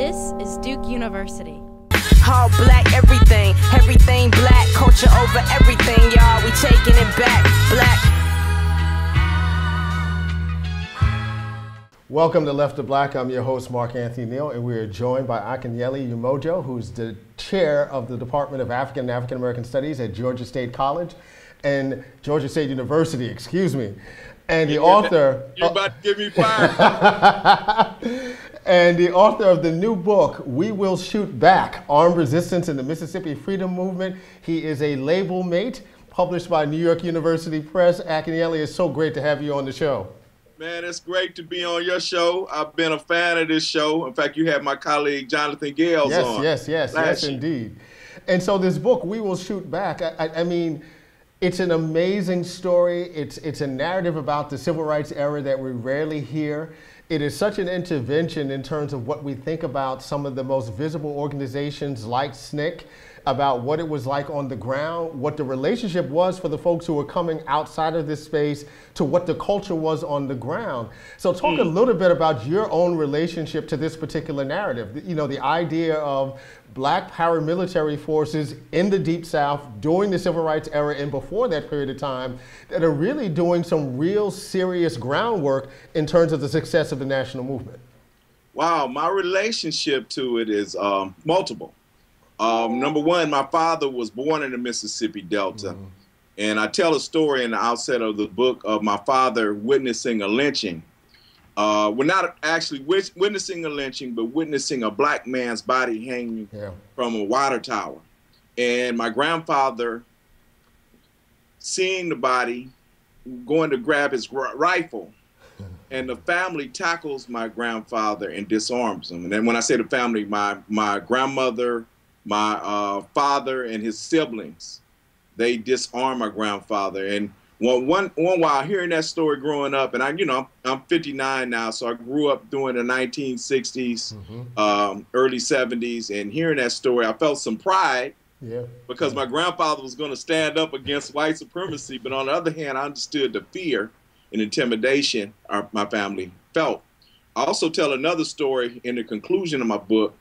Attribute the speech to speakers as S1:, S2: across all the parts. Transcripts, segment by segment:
S1: This is Duke University.
S2: All black, everything, everything black, culture over everything, y'all, we taking it back, black.
S3: Welcome to Left to Black. I'm your host, Anthony Neal, and we are joined by Akinyele Umoja, who's the chair of the Department of African and African American Studies at Georgia State College and Georgia State University, excuse me. And the author...
S4: You're about to give me fire.
S3: And the author of the new book, We Will Shoot Back, Armed Resistance in the Mississippi Freedom Movement. He is a label mate, published by New York University Press. Akinyele, it's so great to have you on the show.
S4: Man, it's great to be on your show. I've been a fan of this show. In fact, you had my colleague Jonathan Gales on.
S3: Yes, indeed. And so this book, We Will Shoot Back, I mean, it's an amazing story. It's a narrative about the civil rights era that we rarely hear. It is such an intervention in terms of what we think about some of the most visible organizations like Snick, about what it was like on the ground, what the relationship was for the folks who were coming outside of this space to what the culture was on the ground. So talk a little bit about your own relationship to this particular narrative. You know, the idea of black paramilitary forces in the Deep South during the Civil Rights era and before that period of time that are really doing some real serious groundwork in terms of the success of the national movement.
S4: Wow, my relationship to it is multiple. Number one, my father was born in the Mississippi Delta. And I tell a story in the outset of the book of my father witnessing a lynching. We're not actually witnessing a lynching, but witnessing a black man's body hanging from a water tower. And my grandfather, seeing the body, going to grab his rifle. And the family tackles my grandfather and disarms him. And then when I say the family, my grandmother, my father and his siblings, they disarm my grandfather. And one while hearing that story growing up, and I'm 59 now, so I grew up during the 1960s, early 70s, and hearing that story, I felt some pride because my grandfather was going to stand up against white supremacy. But on the other hand, I understood the fear and intimidation my family felt. I also tell another story in the conclusion of my book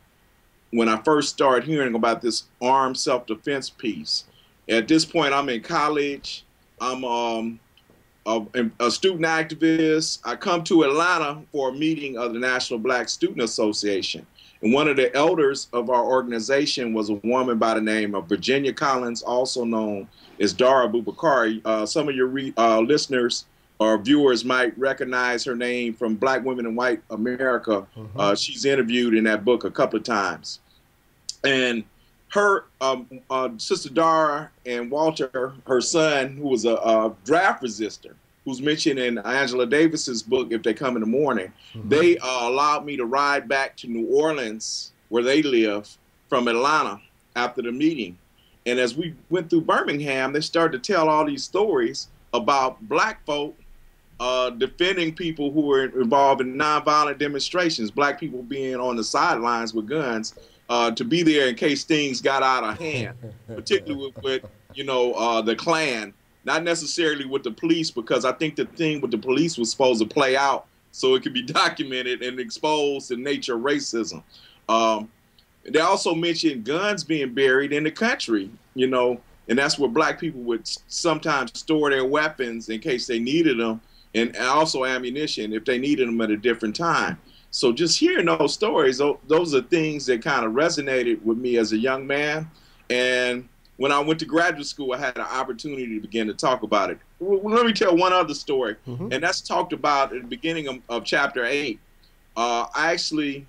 S4: when I first started hearing about this armed self-defense piece. At this point, I'm in college. I'm a student activist. I come to Atlanta for a meeting of the National Black Student Association. And one of the elders of our organization was a woman by the name of Virginia Collins, also known as Dara Bubakari. Some of your listeners or viewers might recognize her name from Black Women in White America. She's interviewed in that book a couple of times. And her Sister Dara and Walter, her son, who was a draft resistor, who's mentioned in Angela Davis's book, If They Come in the Morning, they allowed me to ride back to New Orleans, where they live, from Atlanta after the meeting. And as we went through Birmingham, they started to tell all these stories about black folk defending people who were involved in nonviolent demonstrations, black people being on the sidelines with guns to be there in case things got out of hand, particularly with the Klan, not necessarily with the police, because I think the thing with the police was supposed to play out so it could be documented and expose the nature of racism. They also mentioned guns being buried in the country, and that's where black people would sometimes store their weapons in case they needed them, and also ammunition if they needed them at a different time. So just hearing those stories, those are things that kind of resonated with me as a young man. And when I went to graduate school, I had an opportunity to begin to talk about it. Well, let me tell one other story, and that's talked about at the beginning of chapter 8. I actually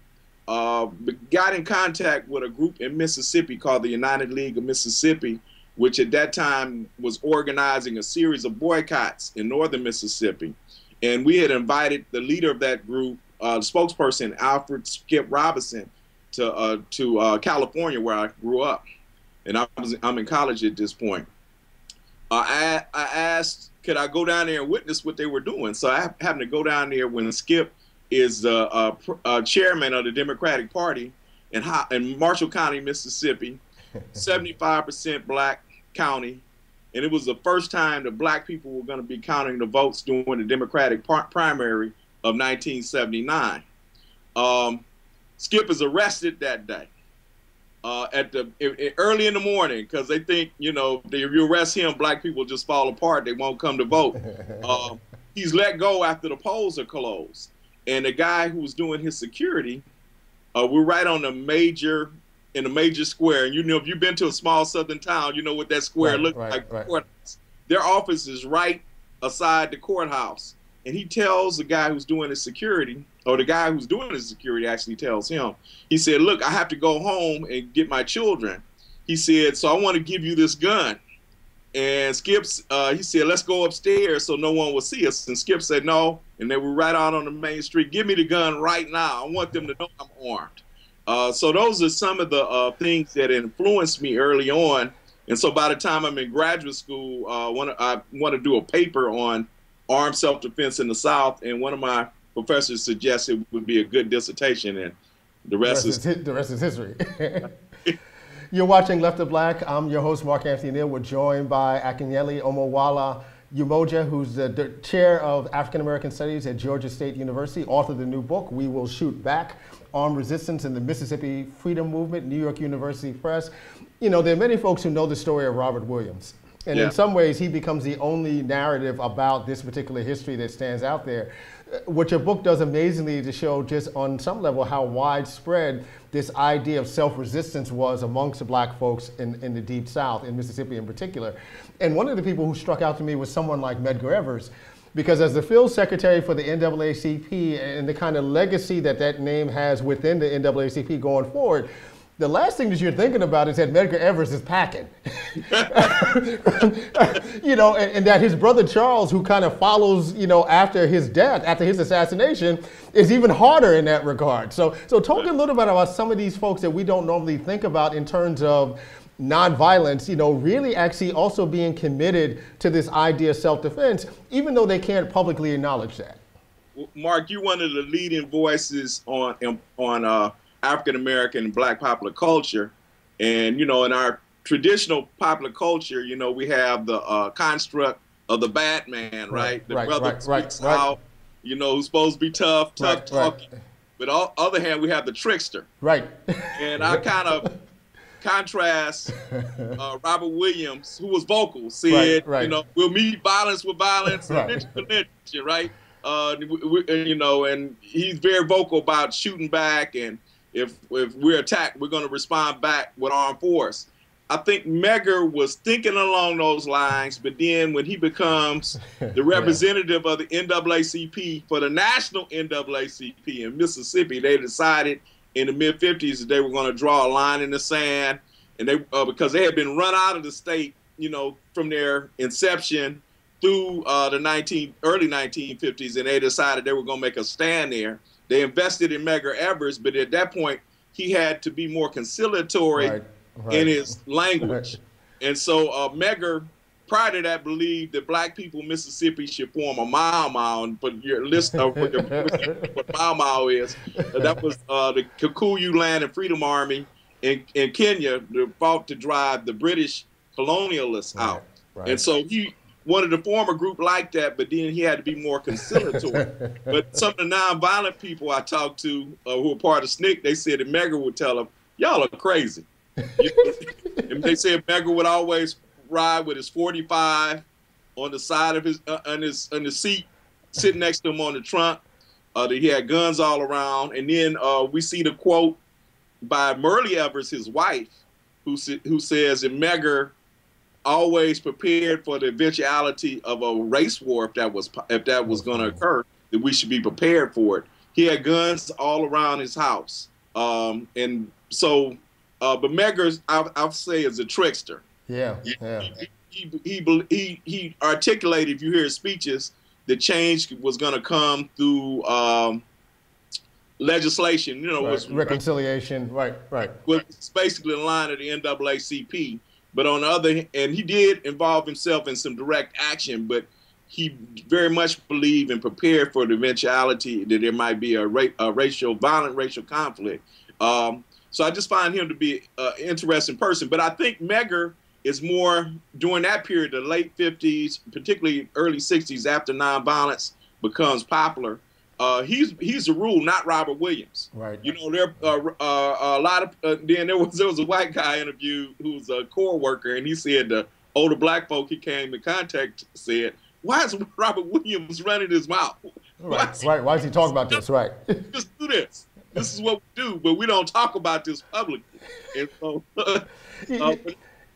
S4: got in contact with a group in Mississippi called the United League of Mississippi, which at that time was organizing a series of boycotts in northern Mississippi. And we had invited the leader of that group, the spokesperson, Alfred Skip Robinson, to California, where I grew up. And I'm in college at this point. I asked, could I go down there and witness what they were doing? So I happened to go down there when Skip is chairman of the Democratic Party in Marshall County, Mississippi, 75% black county. And it was the first time that black people were going to be counting the votes during the Democratic primary of 1979. Skip is arrested that day early in the morning because they think, you know, if you arrest him, black people just fall apart. They won't come to vote. He's let go after the polls are closed. And the guy who was doing his security, we're right on in a major square. And you know, if you've been to a small southern town, you know what that square looks like. Right. Their office is right aside the courthouse. And he tells the guy who's doing his security, or the guy who's doing his security actually tells him, he said, look, I have to go home and get my children. He said, so I want to give you this gun. And Skip's, he said, let's go upstairs so no one will see us. And Skip said, no. And they were right out on the main street. Give me the gun right now. I want them to know I'm armed. So those are some of the things that influenced me early on. And so by the time I'm in graduate school, I want to do a paper on armed self-defense in the South. And one of my professors suggested it would be a good dissertation. And the rest is
S3: history. You're watching Left of Black. I'm your host, Mark Anthony Neal. We're joined by Akinyele Umoja, who's the chair of African American Studies at Georgia State University, author of the new book, We Will Shoot Back, Armed Resistance in the Mississippi Freedom Movement, New York University Press. You know, there are many folks who know the story of Robert Williams. And in some ways, he becomes the only narrative about this particular history that stands out there. What your book does amazingly to show just on some level how widespread this idea of self-resistance was amongst the black folks in the Deep South, in Mississippi in particular. And one of the people who struck out to me was someone like Medgar Evers, because as the field secretary for the NAACP and the kind of legacy that that name has within the NAACP going forward, the last thing that you're thinking about is that Medgar Evers is packing. You know, and that his brother Charles, who kind of follows, you know, after his death, after his assassination, is even harder in that regard. So talk a little bit about some of these folks that we don't normally think about in terms of nonviolence, you know, really actually also being committed to this idea of self-defense, even though they can't publicly acknowledge that.
S4: Mark, you're one of the leading voices on African-American and black popular culture. And, you know, in our traditional popular culture, you know, we have the construct of the Batman, right? The brother speaks out, you know, who's supposed to be tough talking. But on the other hand, we have the trickster. Right. And I kind of contrast Robert Williams, who was vocal, said, you know, we'll meet violence with violence and lynch with lynch, right? You know, and he's very vocal about shooting back, and if we're attacked, we're going to respond back with armed force. I think Medgar was thinking along those lines, but then when he becomes the representative of the NAACP for the national NAACP in Mississippi, they decided in the mid-50s that they were going to draw a line in the sand, and they because they had been run out of the state, you know, from their inception through the early 1950s, and they decided they were going to make a stand there. They invested in Medgar Evers, but at that point, he had to be more conciliatory in his language. And so Medgar, prior to that, believed that black people in Mississippi should form a Mau, but your list of what Mau is, that was the Kikuyu Land and Freedom Army in Kenya that fought to drive the British colonialists out. And so he wanted to form a group like that, but then he had to be more conciliatory. But some of the nonviolent people I talked to who were part of Snick, they said that Medgar would tell them, y'all are crazy. And they said Medgar would always ride with his 45 on the side of his on the seat, sitting next to him on the trunk. That he had guns all around. And then we see the quote by Merle Evers, his wife, who says that Medgar always prepared for the eventuality of a race war if that was going to occur, that we should be prepared for it. He had guns all around his house, and so, but Medgar, I'll say, is a trickster. He articulated, if you hear his speeches, the change was going to come through legislation. You know, was
S3: reconciliation.
S4: Was basically the line of the NAACP. But on the other hand, and he did involve himself in some direct action, but he very much believed and prepared for the eventuality that there might be a violent racial conflict. So I just find him to be an interesting person. But I think Medgar is more during that period, the late 50s, particularly early 60s, after nonviolence becomes popular. he's the rule, not Robert Williams.
S3: Right.
S4: You know, there a lot of then there was a white guy interviewed who's a core worker, and he said the older black folk he came in contact said, "Why is Robert Williams running his mouth?
S3: Right. Why is he talking about this? Right.
S4: Just do this. This is what we do, but we don't talk about this publicly." And so,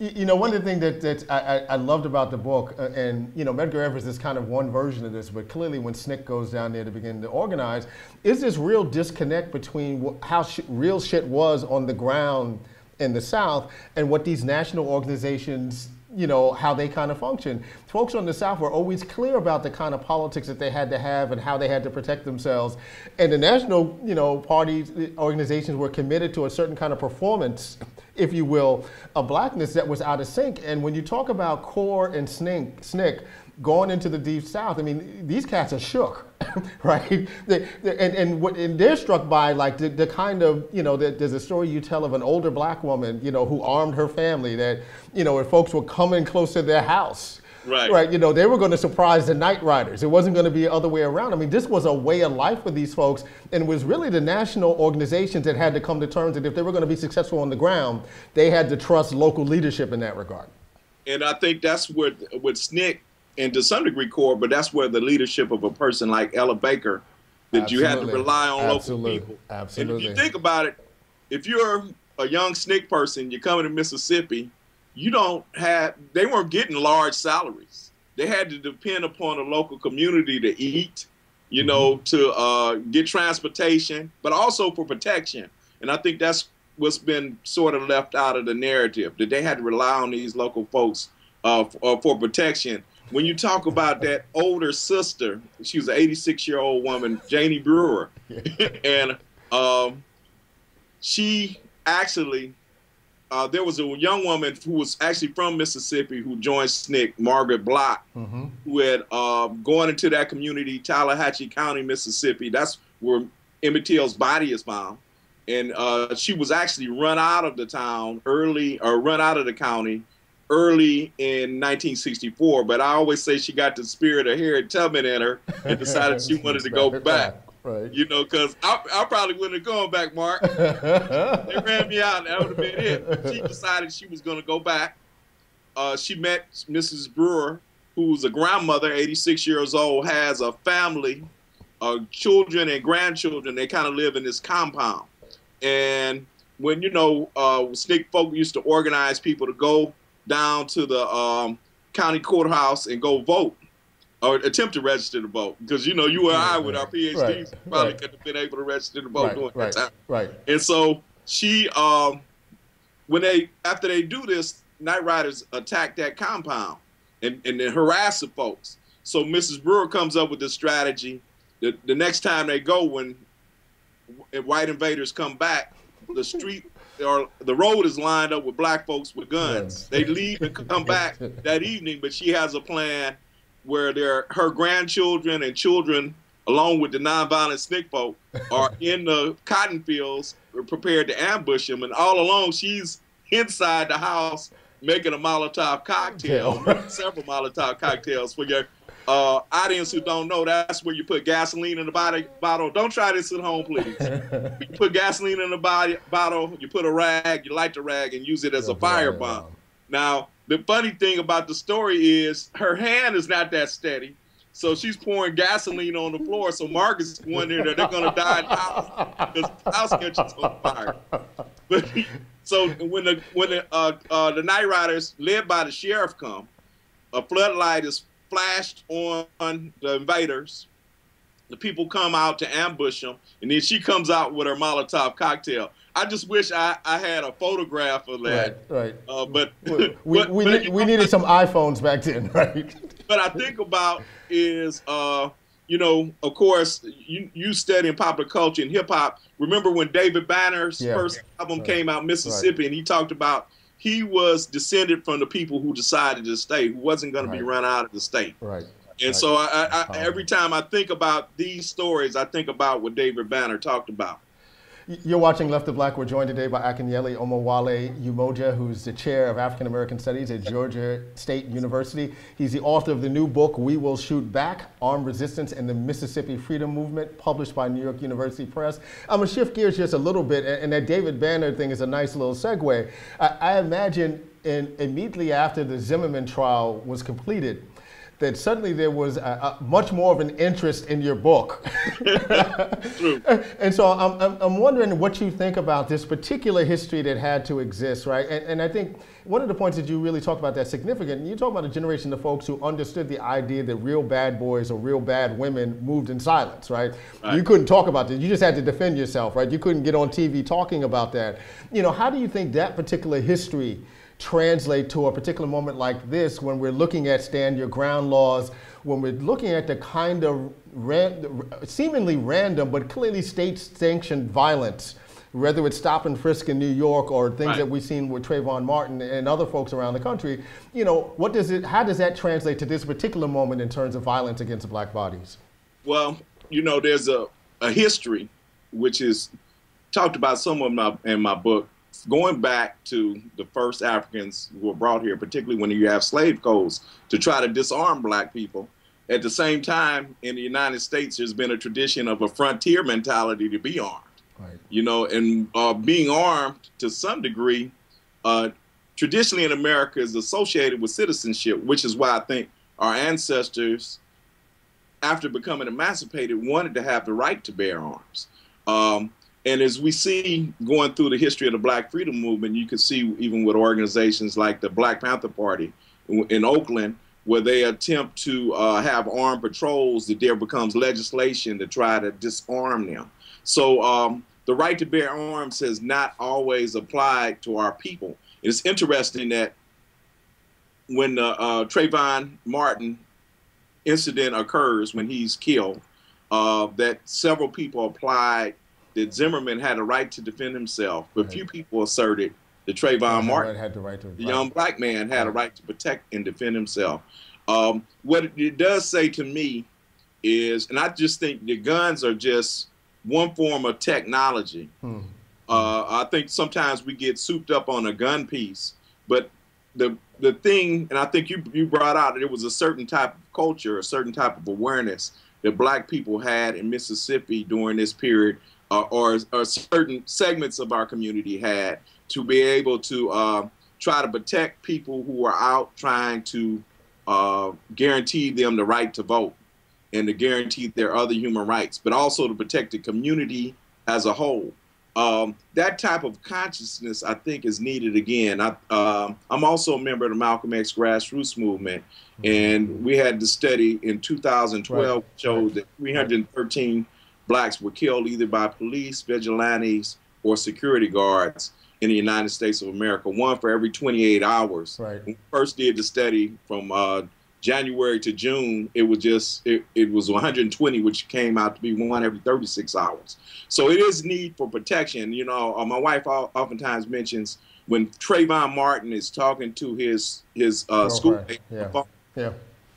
S3: you know, one of the things that I loved about the book, and, you know, Medgar Evers is kind of one version of this, but clearly when Snick goes down there to begin to organize, is this real disconnect between how real shit was on the ground in the South and what these national organizations, you know, how they kind of function. Folks on the South were always clear about the kind of politics that they had to have and how they had to protect themselves. And the national, you know, parties, organizations were committed to a certain kind of performance, if you will, of blackness that was out of sync. And when you talk about Core and Snick going into the Deep South, I mean, these cats are shook, right? And they're struck by, like, the kind of, you know, there's a story you tell of an older black woman, you know, who armed her family, that, you know, if folks were coming close to their house, right, you know, they were going to surprise the night riders. It wasn't going to be the other way around. I mean, this was a way of life for these folks, and it was really the national organizations that had to come to terms that if they were going to be successful on the ground, they had to trust local leadership in that regard. And
S4: I think that's what Snick, and to some degree Core, but that's where the leadership of a person like Ella Baker, that you had to rely on local people.
S3: Absolutely.
S4: And if you think about it, if you're a young Snick person, you're coming to Mississippi, they weren't getting large salaries. They had to depend upon the local community to eat, you know, to get transportation, but also for protection. And I think that's what's been sort of left out of the narrative, that they had to rely on these local folks for protection. When you talk about that older sister, she was an 86-year-old woman, Janie Brewer, and she actually, there was a young woman who was actually from Mississippi who joined Snick, Margaret Block, who had gone into that community, Tallahatchie County, Mississippi. That's where Emmett Till's body is found. And she was actually run out of the town run out of the county early in 1964. But I always say she got the spirit of Harriet Tubman in her and decided she wanted to go back. Right. You know, because I probably wouldn't have gone back, Mark. They ran me out, and that would have been it. She decided she was going to go back. She met Mrs. Brewer, who's a grandmother, 86 years old, has a family, children and grandchildren. They kind of live in this compound. And when, you know, Snick folk used to organize people to go down to the county courthouse and go vote, or attempt to register to vote, because, you know, you or I with our PhDs probably could have been able to register to vote during that time. Right. And so she, after they do this, night riders attack that compound and then harass the folks. So Mrs. Brewer comes up with this strategy. The next time they go, when white invaders come back, the street or the road is lined up with black folks with guns. They leave and come back that evening, but she has a plan where her grandchildren and children, along with the nonviolent Snick folk, are in the cotton fields prepared to ambush them. And all along, she's inside the house making a Molotov cocktail, several Molotov cocktails. For your audience who don't know, that's where you put gasoline in the bottle. Don't try this at home, please. You put gasoline in the bottle, you put a rag, you light the rag, and use it as a firebomb. Now, the funny thing about the story is her hand is not that steady, so she's pouring gasoline on the floor. So Marcus is wondering that they're going to die in the house because the house catches on fire. But, so when the night riders, led by the sheriff, come, a floodlight is flashed on the invaders. The people come out to ambush them, and then she comes out with her Molotov cocktail. I just wish I had a photograph of that. Right. But
S3: we needed some iPhones back then, right?
S4: But I think about is, you know, of course, you study in popular culture and hip hop. Remember when David Banner's first album came out, Mississippi, and he talked about he was descended from the people who decided to stay, who wasn't going to be run out of the state. Right. And so I every time I think about these stories, I think about what David Banner talked about.
S3: You're watching Left of Black. We're joined today by Akinyele Umoja, who's the chair of African American Studies at Georgia State University. He's the author of the new book, We Will Shoot Back, Armed Resistance and the Mississippi Freedom Movement, published by New York University Press. I'm going to shift gears just a little bit, and that David Banner thing is a nice little segue. I imagine immediately after the Zimmerman trial was completed, that suddenly there was much more of an interest in your book.
S4: True.
S3: And so I'm wondering what you think about this particular history that had to exist, right? And I think one of the points that you really talk about that's significant, you talk about a generation of folks who understood the idea that real bad boys or real bad women moved in silence, right? You couldn't talk about this. You just had to defend yourself, right? You couldn't get on TV talking about that. You know, how do you think that particular history translate to a particular moment like this when we're looking at stand your ground laws, when we're looking at the kind of seemingly random but clearly state-sanctioned violence, whether it's stop and frisk in New York or things that we've seen with Trayvon Martin and other folks around the country, you know, how does that translate to this particular moment in terms of violence against black bodies?
S4: Well, you know, there's a history which is talked about somewhat in my book, going back to the first Africans who were brought here, particularly when you have slave codes, to try to disarm black people. At the same time, in the United States, there's been a tradition of a frontier mentality to be armed. Right. You know, and being armed to some degree, traditionally in America is associated with citizenship, which is why I think our ancestors, after becoming emancipated, wanted to have the right to bear arms. And as we see going through the history of the Black Freedom Movement, you can see even with organizations like the Black Panther Party in Oakland, where they attempt to have armed patrols, that there becomes legislation to try to disarm them. So the right to bear arms has not always applied to our people. It's interesting that when the Trayvon Martin incident occurs, when he's killed, that several people applied that Zimmerman had a right to defend himself, but few people asserted that Trayvon Martin,
S3: had the right to,
S4: the young black man, had a right to protect and defend himself. What it does say to me is, and I just think the guns are just one form of technology. I think sometimes we get souped up on a gun piece, but the thing, and I think you brought out that it was a certain type of culture, a certain type of awareness that black people had in Mississippi during this period, or certain segments of our community had, to be able to try to protect people who are out trying to guarantee them the right to vote and to guarantee their other human rights, but also to protect the community as a whole. That type of consciousness, I think, is needed again. I'm also a member of the Malcolm X grassroots movement, and we had the study in 2012 showed that 313 blacks were killed either by police, vigilantes, or security guards in the United States of America, one for every 28 hours. When we first did the study from January to June, it was 120, which came out to be one every 36 hours. So it is need for protection. You know, my wife oftentimes mentions when Trayvon Martin is talking to his schoolmate,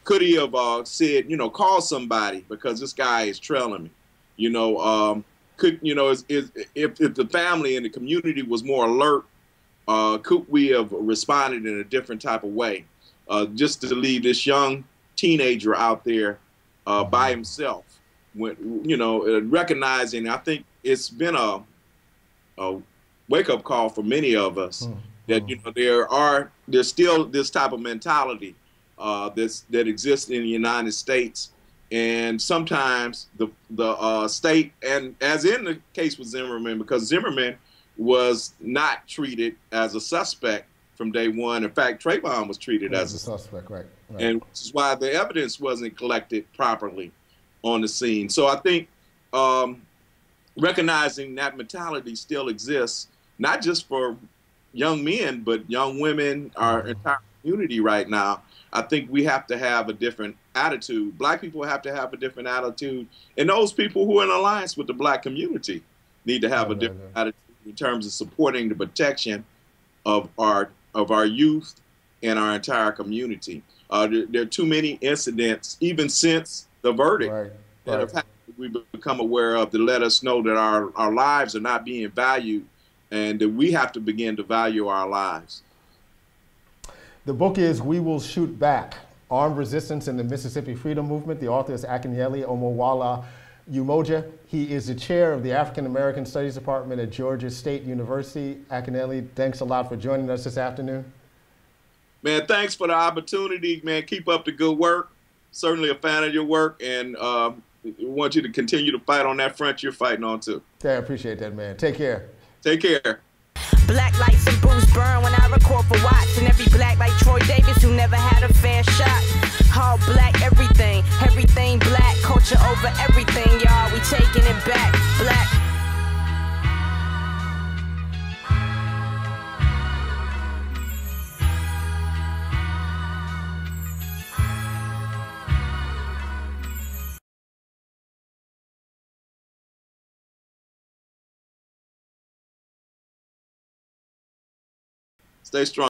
S4: could he have said, you know, call somebody because this guy is trailing me? You know, if the family and the community was more alert, could we have responded in a different type of way? Just to leave this young teenager out there by himself, when, you know, recognizing, I think it's been a wake-up call for many of us that, you know, there's still this type of mentality that exists in the United States. And sometimes the state, and as in the case with Zimmerman, because Zimmerman was not treated as a suspect from day one. In fact, Trayvon was treated as a suspect, and which is why the evidence wasn't collected properly on the scene. So I think recognizing that mentality still exists, not just for young men, but young women, our entire community right now. I think we have to have a different attitude. Black people have to have a different attitude, and those people who are in alliance with the black community need to have a different attitude in terms of supporting the protection of our youth and our entire community. There are too many incidents, even since the verdict, that have happened we become aware of to let us know that our lives are not being valued and that we have to begin to value our lives.
S3: The book is We Will Shoot Back, Armed Resistance in the Mississippi Freedom Movement. The author is Akinyele Umoja. He is the chair of the African American Studies Department at Georgia State University. Akinyele, thanks a lot for joining us this afternoon.
S4: Man, thanks for the opportunity, man. Keep up the good work. Certainly a fan of your work, and want you to continue to fight on that front you're fighting on too.
S3: Yeah, I appreciate that, man. Take care.
S4: Take care.
S2: Black lights and booze burn when I record for Watts. And every black like Troy Davis who never had a fair shot. All black, everything black. Culture over everything, y'all. We taking it back. Black.
S4: Stay strong.